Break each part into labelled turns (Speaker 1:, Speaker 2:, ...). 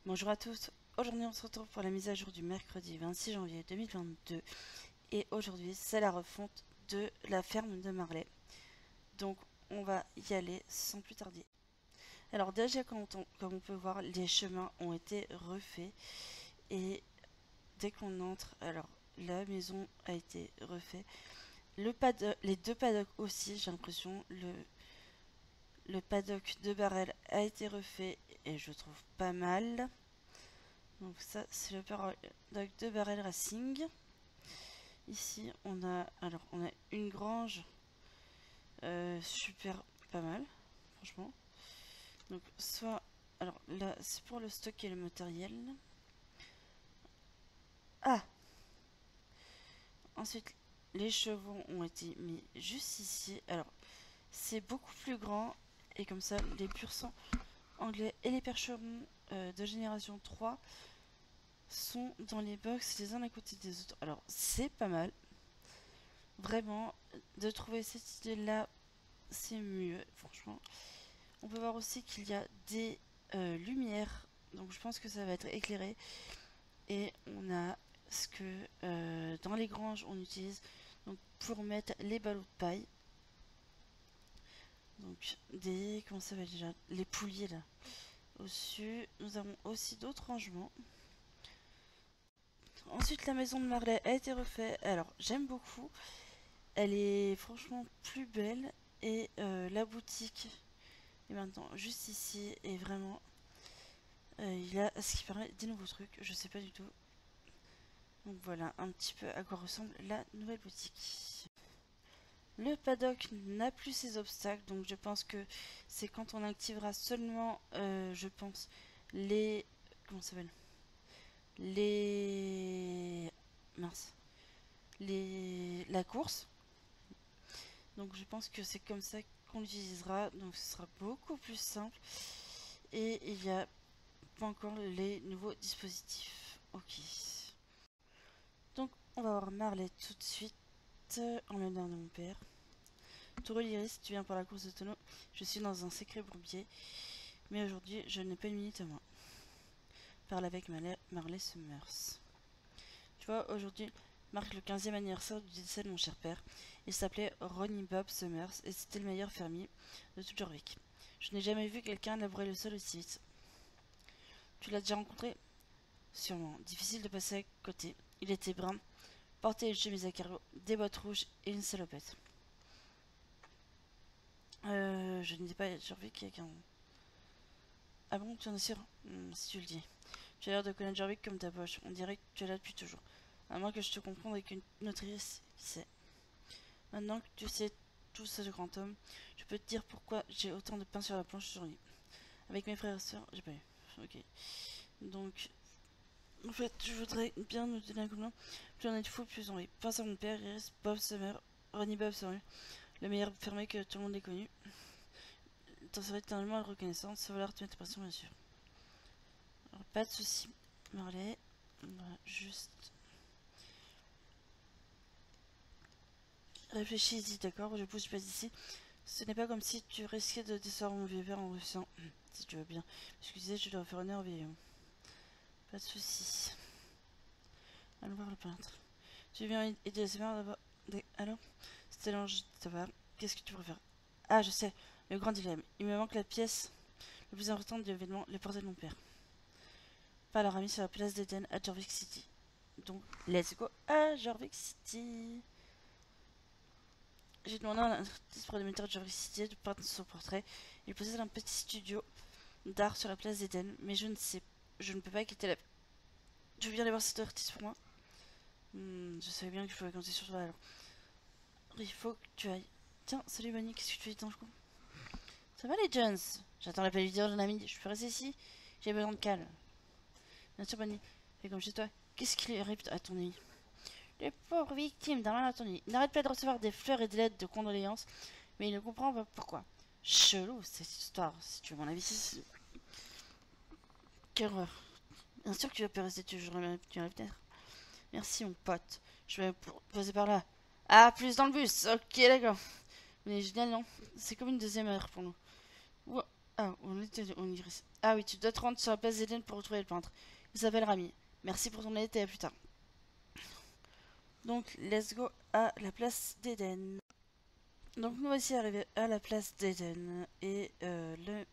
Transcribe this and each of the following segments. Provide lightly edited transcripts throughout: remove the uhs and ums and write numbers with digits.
Speaker 1: Bonjour à tous, aujourd'hui on se retrouve pour la mise à jour du mercredi 26 janvier 2022 et aujourd'hui c'est la refonte de la ferme de Marley. Donc on va y aller sans plus tarder. Alors déjà comme on peut voir, les chemins ont été refaits et dès qu'on entre, alors la maison a été refaite. Les deux paddocks aussi, j'ai l'impression, le paddock de Barrel a été refait et je trouve pas mal. Donc ça c'est le paddock de Barrel Racing. Ici on a une grange super pas mal franchement. Donc soit alors là c'est pour le stock et le matériel. Ah, ensuite les chevaux ont été mis juste ici. Alors c'est beaucoup plus grand et comme ça les pur sang anglais et les percherons de génération 3 sont dans les box les uns à côté des autres. Alors c'est pas mal. Vraiment, de trouver cette idée là, c'est mieux, franchement. On peut voir aussi qu'il y a des lumières, donc je pense que ça va être éclairé. Et on a ce que dans les granges on utilise donc pour mettre les ballots de paille. Donc des, comment ça s'appelle déjà, les poulies là. Au-dessus, nous avons aussi d'autres rangements. Ensuite, la maison de Marley a été refaite. Alors, j'aime beaucoup. Elle est franchement plus belle. Et la boutique est maintenant juste ici. Et vraiment, il a ce qui paraît des nouveaux trucs. Je sais pas du tout. Donc voilà un petit peu à quoi ressemble la nouvelle boutique. Le paddock n'a plus ses obstacles. Donc je pense que c'est quand on activera seulement, je pense, les... Comment ça s'appelle, les... Mince. La course. Donc je pense que c'est comme ça qu'on l'utilisera. Donc ce sera beaucoup plus simple. Et il y a pas encore les nouveaux dispositifs. Ok. Donc on va voir Marley tout de suite en l'honneur de mon père. Touro Iris, tu viens pour la course de tonneau. Je suis dans un secret bourbier. Mais aujourd'hui je n'ai pas une minute à moi. Parle avec Marley Summers. Tu vois, aujourd'hui marque le 15e anniversaire du décès de mon cher père. Il s'appelait Ronnie Bob Summers et c'était le meilleur fermier de toute Jorvik. Je n'ai jamais vu quelqu'un labourer le sol aussi vite. Tu l'as déjà rencontré? Sûrement. Difficile de passer à côté. Il était brun, portait une chemise à carreaux, des bottes rouges et une salopette. Je ne dis pas Jorvik avec un... Ah bon, tu en es sûr? Si tu le dis. Tu as l'air de connaître Jorvik comme ta poche. On dirait que tu es là depuis toujours. À moins que je te confonde avec une autrice, qui sait. Maintenant que tu sais tout ce grand homme, je peux te dire pourquoi j'ai autant de pain sur la planche aujourd'hui. Avec mes frères et sœurs, j'ai pas eu. Ok. Donc, en fait, je voudrais bien nous donner un coup de main. Plus on est de fous, plus on rit. Pense à mon père, Iris, Bob Summer, Ronnie Bob Summer, le meilleur fermier que tout le monde ait connu. T'en serais tellement reconnaissante, ça va leur te mettre pression, bien sûr. Alors, pas de soucis, Marley. On va juste... Réfléchis-y, d'accord? Je bouge pas d'ici. Ce n'est pas comme si tu risquais de décevoir mon vieux père en réussissant. Si tu veux bien. Excusez, je dois faire honneur au vieillot. Pas de soucis. Allons voir le peintre. Tu viens aider les mères d'abord. Alors? C'était l'ange de ta part. Qu'est-ce que tu préfères? Ah, je sais. Le grand dilemme. Il me manque la pièce la plus importante de l'événement, les portraits de mon père. Pas leur ami sur la place d'Eden à Jorvik City. Donc, let's go à Jorvik City. J'ai demandé à un artiste propriétaire de Jorvik City de peindre son portrait. Il possède un petit studio d'art sur la place d'Eden, mais je ne peux pas quitter la... Tu veux bien aller voir cet artiste pour moi? Je savais bien que je pouvais compter sur toi alors. Il faut que tu ailles. Tiens, salut Bonnie, qu'est-ce que tu fais dans le coin? Ça va les Jones? J'attends l'appel vidéo d'un ami, je peux rester ici? J'ai besoin de calme. Bien sûr Bonnie, fais comme chez toi. Qu'est-ce qui arrive à ton ami? Les pauvres victimes d'un malentendu. Il n'arrête pas de recevoir des fleurs et des lettres de condoléances, mais il ne comprend pas pourquoi. Chelou cette histoire, si tu veux mon avis. Quelle horreur. Bien sûr que tu vas pas rester toujours à la fenêtre. Merci mon pote. Je vais poser par là. Ah, plus dans le bus. Ok, d'accord. Mais génial, non? C'est comme une deuxième heure pour nous. Ah, on irait. Ah oui, tu dois te rendre sur la place d'Eden pour retrouver le peintre. Il s'appelle Rami. Merci pour ton aide et à plus tard. Donc, let's go à la place d'Eden. Donc, nous voici arrivés à la place d'Eden. Et le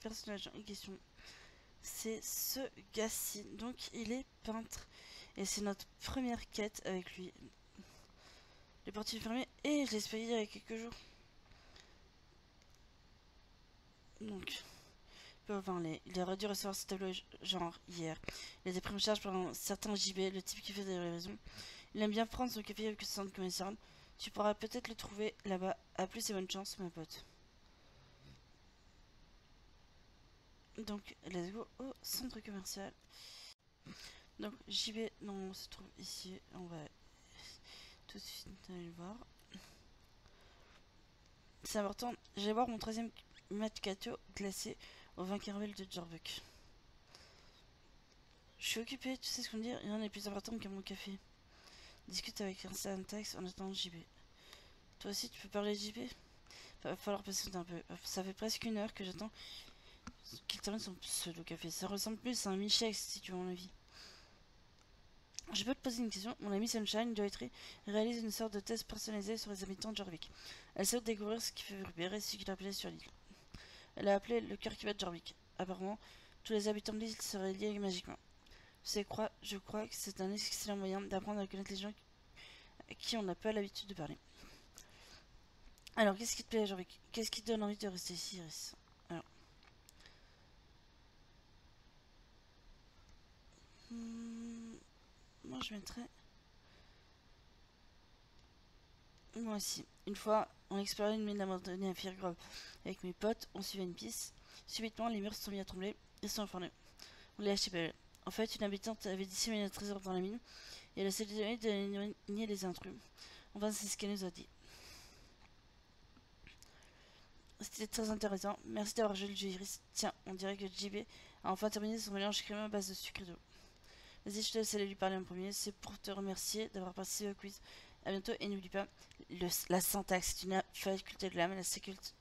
Speaker 1: personnage en question, c'est ce gars-ci. Donc, il est peintre. Et c'est notre première quête avec lui. Les portes sont fermées et je l'ai expédié il y a quelques jours. Donc, enfin, il aurait dû recevoir ce tableau genre hier. Il a été pris en charge par un certain JB, le type qui fait des livraisons. Il aime bien prendre son café avec le centre commercial. Tu pourras peut-être le trouver là-bas. A plus et bonne chance, ma pote. Donc, let's go au centre commercial. Donc, JB, non, on se trouve ici. On va tout de suite aller le voir. C'est important. Je vais voir mon 13e Macchiato glacé au vin caramel de Jarbuck. Je suis occupé, tu sais ce qu'on dit, rien n'est plus important qu'un bon café. Discute avec un syntaxe en attendant JB. Toi aussi, tu peux parler JB? Va falloir patienter un peu. Ça fait presque une heure que j'attends qu'il termine son pseudo café. Ça ressemble plus à un milkshake si tu veux mon avis. Je peux te poser une question. Mon amie Sunshine, Joytree, réalise une sorte de test personnalisé sur les habitants de Jorvik. Elle souhaite découvrir ce qui fait vibrer ce qu'il a appelé sur l'île. Elle a appelé le cœur qui bat de Jorvik. Apparemment, tous les habitants de l'île seraient liés magiquement. Je crois que c'est un excellent moyen d'apprendre à connaître les gens à qui on n'a pas l'habitude de parler. Alors, qu'est-ce qui te plaît à Jorvik? Qu'est-ce qui te donne envie de rester ici, Iris? Alors. Moi, je mettrais. Moi aussi. Une fois, on explorait une mine abandonnée à Firgrove. Avec mes potes, on suivait une piste. Subitement, les murs se sont mis à trembler et se sont enfoncés. On les a archipelés. En fait, une habitante avait dissimulé un trésor dans la mine et elle a essayé d'éloigner les intrus. Enfin, c'est ce qu'elle nous a dit. C'était très intéressant. Merci d'avoir joué le jeu, Iris. Tiens, on dirait que JB a enfin terminé son mélange crémeux à base de sucre et d'eau. Vas-y, je te laisse aller lui parler en premier. C'est pour te remercier d'avoir participé au quiz. A bientôt et n'oublie pas, la syntaxe est une faculté de l'âme, la sécurité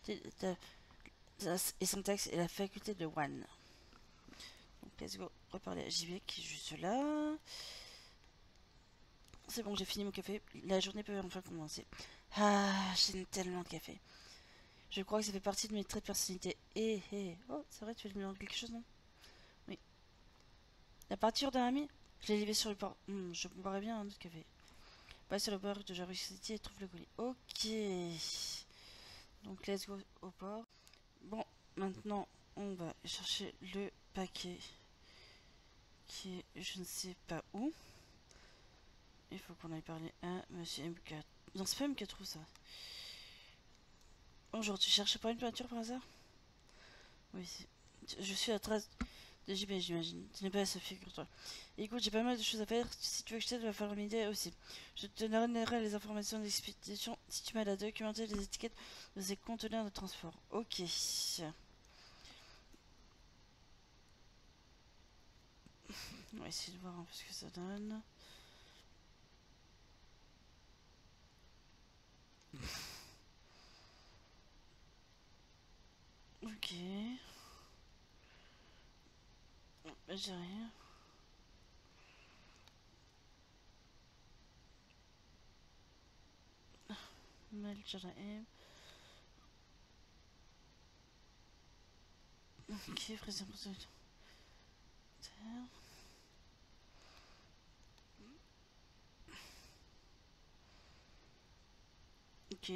Speaker 1: et syntaxe est la faculté de One. Donc let's go reparler à JB qui est juste là. C'est bon, j'ai fini mon café. La journée peut enfin commencer. Ah, j'aime tellement de café. Je crois que ça fait partie de mes traits de personnalité. Oh, c'est vrai, tu veux me demander quelque chose, non? Oui. La peinture d'un ami? Je l'ai livré sur le port. Je boirais bien un autre café. Pas sur le port de Jarvis City et trouve le colis. Ok. Donc, let's go au port. Bon, maintenant, on va chercher le paquet qui est je ne sais pas où. Il faut qu'on aille parler à Monsieur MK. Non, c'est pas MK ça. Bonjour, tu cherches pas une peinture par hasard? Oui, je suis à 13 de JB, j'imagine. Tu n'es pas assez figure-toi. Écoute, j'ai pas mal de choses à faire. Si tu veux que je t'aide, il va falloir m'aider aussi. Je te donnerai les informations d'expédition si tu m'aides à documenter les étiquettes de ces conteneurs de transport. Ok. On va essayer de voir un peu ce que ça donne. Ok. J'ai rien. Mal, j'aurais. Ok, fraise pour ok.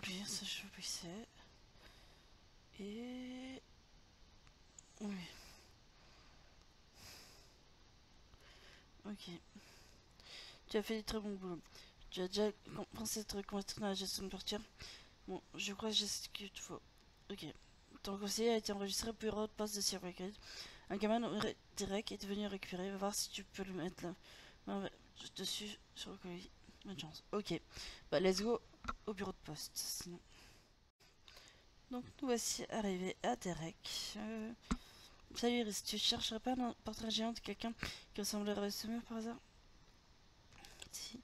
Speaker 1: Bien, ça je vois que c'est. Et. Oui. Ok. Tu as fait du très bon boulot. Tu as déjà pensé te reconvertir dans la gestion de portière. Bon, je crois que j'ai ce qu'il te faut. Ok. Ton conseiller a été enregistré au bureau de poste de Silvergate. Un gamin direct est venu récupérer. Va voir si tu peux le mettre là. Dessus sur le colis. Bonne chance. Ok. Bah, let's go au bureau de poste. Sinon. Donc, nous voici arrivés à Derek. Salut Iris, tu chercherais pas un portrait géant de quelqu'un qui ressemblerait à ce mur par hasard? Si.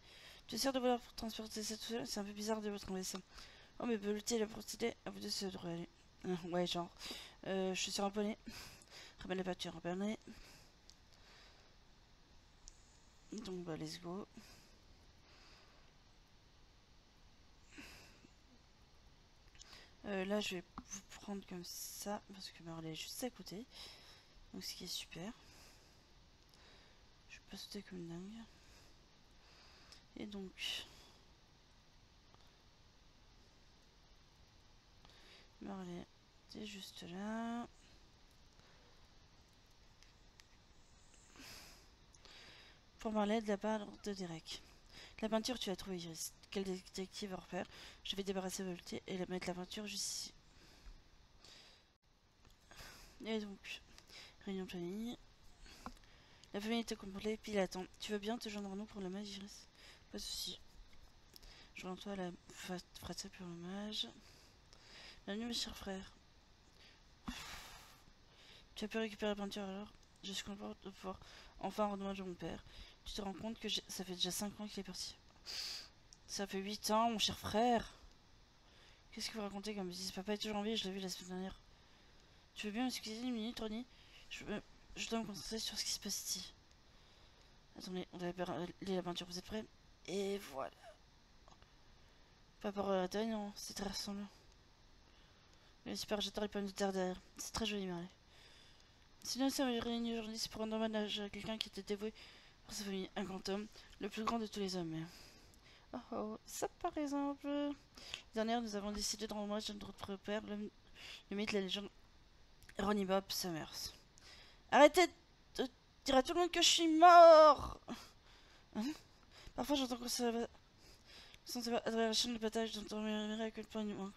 Speaker 1: Tu es sûr de vouloir transporter ça tout seul? C'est un peu bizarre de vous trouver ça. Oh mais Beluti et la procédé, à vous deux ça devrait aller. Ouais genre. Je suis sur un poney. Ramène la pâture, ramène. Donc bah let's go. Là je vais vous prendre comme ça parce que Marley est juste à côté. Donc ce qui est super. Je peux pas sauter comme une dingue. Et donc Marley, t'es juste là. Pour Marley de la part de Derek. La peinture tu l'as trouvée Iris. Quel détective hors pair. Je vais débarrasser Volté et mettre la peinture juste ici. Et donc, réunion de famille. La famille était complète, puis il attend. Tu veux bien te joindre à nous pour le mage, Iris? Pas de soucis. Joins-toi à la fratrie pour le mage. Bienvenue, mes chers frères. Tu as pu récupérer la peinture alors? Je suis content de pouvoir enfin rendre hommage à mon père. Tu te rends compte que ça fait déjà 5 ans qu'il est parti. Ça fait 8 ans, mon cher frère. Qu'est-ce que vous racontez comme bêtise? Papa est toujours en vie, je l'ai vu la semaine dernière. Tu veux bien m'excuser une minute, Ronnie? Je dois me concentrer sur ce qui se passe ici. Attendez, on doit lire la peinture, vous êtes prêts? Et voilà. Pas pour la taille, non, c'est très ressemblant. Mais super, j'attends les pommes de terre derrière. C'est très joli, Marie. Sinon, ça m'a réuni aujourd'hui, c'est pour rendre hommage à quelqu'un qui était dévoué pour sa famille. Un grand homme, le plus grand de tous les hommes. Mais... Oh oh, ça par exemple. Dernière, nous avons décidé de rendre hommage à notre père, le mythe, la légende, Ronnie Bob Summers. Arrêtez de dire à tout le monde que je suis mort. Hein? Parfois, j'entends que ça va. Sans savoir à travers la chaîne de bataille, j'entends murmurer à quel point il nous manque.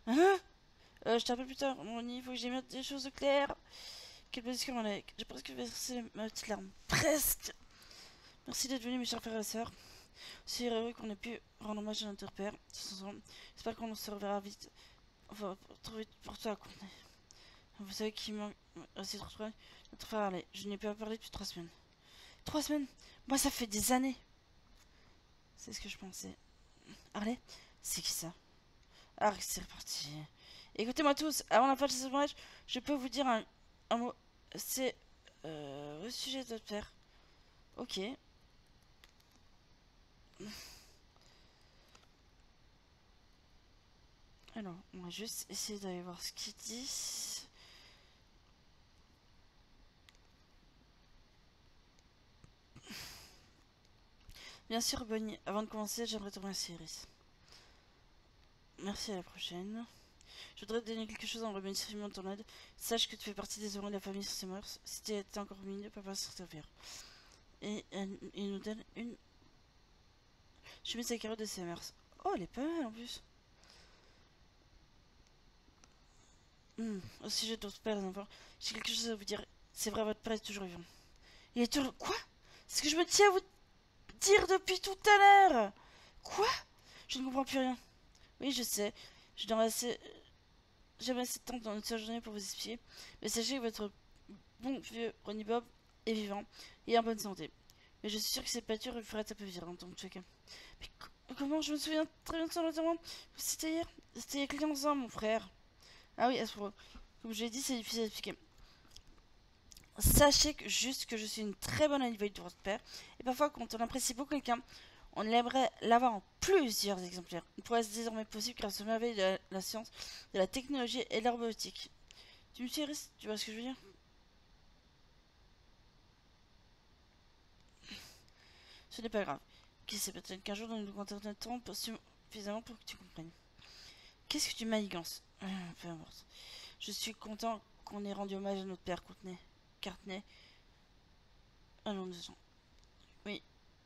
Speaker 1: Hein? Je t'appelle plus tard, mon il faut que j'émette des choses claires. Quelle position on est? J'ai presque versé ma petite larme. Presque! Merci d'être venus, mes chers frères et sœurs. C'est heureux qu'on ait pu rendre hommage à notre père. J'espère qu'on se reverra vite. Enfin, trop vite pour toi, Courtney. Vous savez qu'il manque assez trop notre frère Harley. Je n'ai pas parlé depuis 3 semaines. 3 semaines? Moi, ça fait des années. C'est ce que je pensais. Harley? C'est qui ça? Ah, c'est reparti. Écoutez-moi tous, avant la fin de ce mariage, je peux vous dire un mot. C'est au sujet de votre père. Ok. Alors, on va juste essayer d'aller voir ce qu'il dit. Bien sûr, Bonnie, avant de commencer, j'aimerais te remercier, Iris. Merci, à la prochaine. Je voudrais te donner quelque chose en remerciement de ton aide. Sache que tu fais partie des heureux de la famille Summers. Si tu étais encore milieu, papa se servir. Et il nous donne une chemise à carreaux de Summers. Oh, elle est pas mal en plus. Au sujet de votre père, les enfants, j'ai quelque chose à vous dire. C'est vrai, votre père est toujours vivant. Il est toujours... Quoi? C'est ce que je me tiens à vous dire depuis tout à l'heure. Quoi? Je ne comprends plus rien. Oui, je sais. Je n'aurai jamais assez de temps dans notre journée pour vous expliquer. Mais sachez que votre bon vieux Ronnie Bob est vivant et en bonne santé. Mais je suis sûr que cette pâture lui ferait un peu virer en tant que cas. Mais comment? Je me souviens très bien de son enterrement. C'était hier. C'était il y a 15 ans, mon frère. Ah oui, à ce propos. Comme je l'ai dit, c'est difficile à expliquer. Sachez juste que je suis une très bonne amie de votre père. Et parfois, quand on apprécie beaucoup quelqu'un, on aimerait l'avoir en plusieurs exemplaires. Une prouesse désormais possible grâce aux merveilles de la science, de la technologie et de la robotique. Tu me suis, Iris? Tu vois ce que je veux dire? Ce n'est pas grave. Qui sait, peut-être qu'un jour nous nous contacterons suffisamment pour que tu comprennes. Qu'est-ce que tu manigances? Peu importe. Je suis content qu'on ait rendu hommage à notre père Courtney. Allons, nous allons. Oui,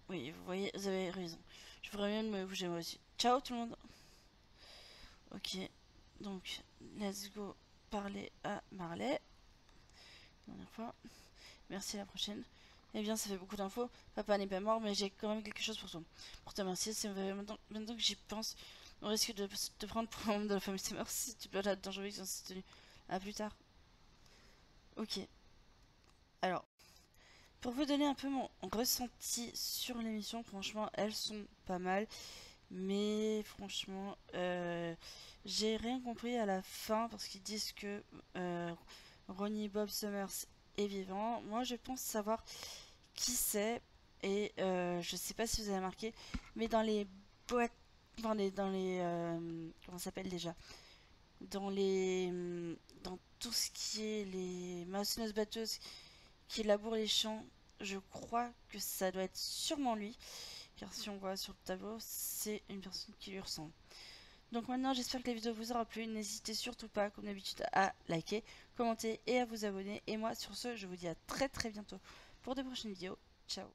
Speaker 1: oui, vous voyez, vous avez raison. Je ferais mieux de me bouger moi aussi. Ciao tout le monde. Ok, donc let's go parler à Marley. Dernière fois. Merci, à la prochaine. Eh bien, ça fait beaucoup d'infos. Papa n'est pas mort, mais j'ai quand même quelque chose pour toi. Pour te remercier, c'est maintenant que j'y pense, on risque de te prendre pour un membre de la famille Summers si tu peux la dangereuse dans cette tenue. A plus tard. Ok. Alors, pour vous donner un peu mon ressenti sur l'émission, franchement, elles sont pas mal. Mais franchement, j'ai rien compris à la fin parce qu'ils disent que Ronnie Bob Summers est vivant. Moi, je pense savoir qui c'est. Et je sais pas si vous avez remarqué, mais dans les boîtes, comment ça s'appelle déjà? Dans les, dans tout ce qui est les maçonneuses batteuses qui labourent les champs, je crois que ça doit être sûrement lui. Car si on voit sur le tableau, c'est une personne qui lui ressemble. Donc maintenant, j'espère que la vidéo vous aura plu. N'hésitez surtout pas, comme d'habitude, à liker, commenter et à vous abonner. Et moi, sur ce, je vous dis à très très bientôt pour de prochaines vidéos. Ciao!